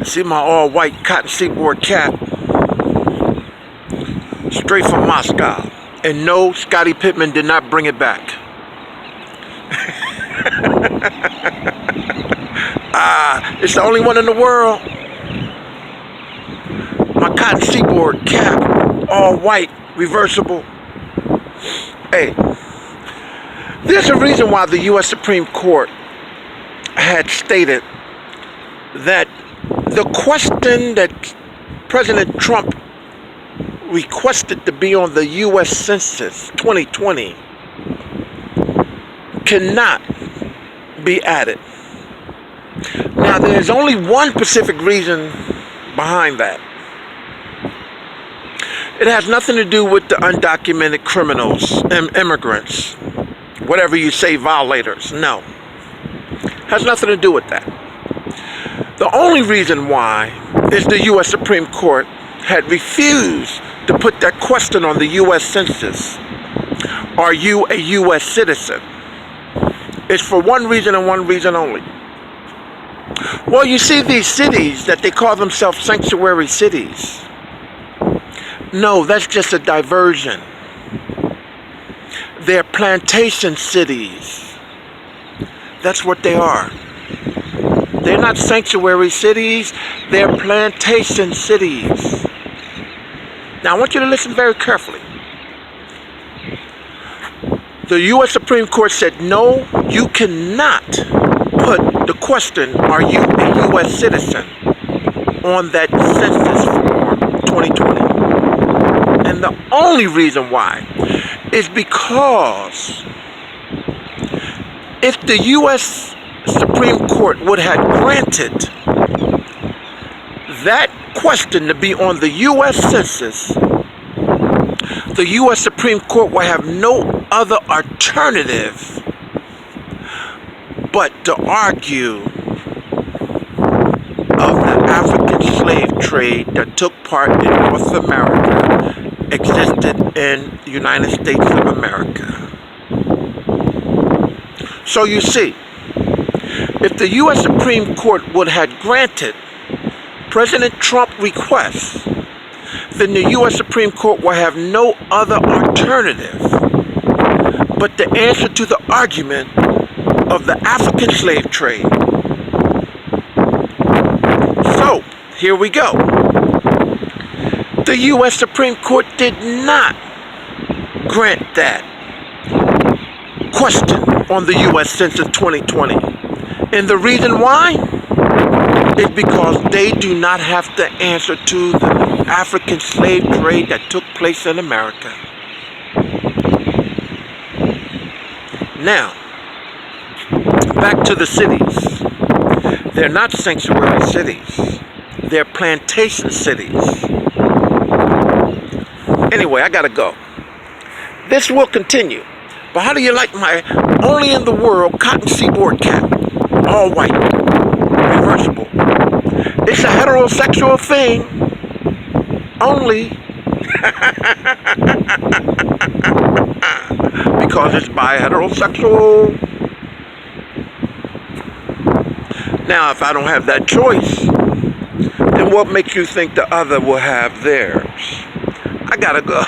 See my all-white cotton seaboard cap, straight from Moscow. And no, Scottie Pippen did not bring it back. It's the only one in the world. My cotton seaboard cap, all white, reversible. Hey, there's a reason why the U.S. Supreme Court had stated that the question that President Trump requested to be on the U.S. Census 2020 cannot be added. Now, there's only one specific reason behind that. It has nothing to do with the undocumented criminals, immigrants, whatever you say, violators. No. Has nothing to do with that. The only reason why is the U.S. Supreme Court had refused to put that question on the U.S. Census. Are you a U.S. citizen? It's for one reason and one reason only. Well, you see these cities that they call themselves sanctuary cities. No, that's just a diversion. They're plantation cities. That's what they are. They're not sanctuary cities, they're plantation cities. Now, I want you to listen very carefully. The U.S. Supreme Court said, no, you cannot put the question, are you a U.S. citizen, on that Census Form 2020. And the only reason why is because if the U.S. Supreme Court would have granted that question to be on the U.S. Census, the U.S. Supreme Court will have no other alternative but to argue of the African slave trade that took part in North America, existed in the United States of America. So you see, if the U.S. Supreme Court would have granted President Trump's request, then the U.S. Supreme Court will have no other alternative but the answer to the argument of the African slave trade. So, here we go. The U.S. Supreme Court did not grant that question on the U.S. Census 2020. And the reason why is because they do not have the answer to the African slave trade that took place in America. Now, back to the cities. They're not sanctuary cities. They're plantation cities. Anyway, I gotta go. This will continue. But how do you like my only in the world cotton seaboard cap? All white. Reversible. It's a heterosexual thing. Only. Because it's bi heterosexual. Now, if I don't have that choice, then what makes you think the other will have theirs? I gotta go.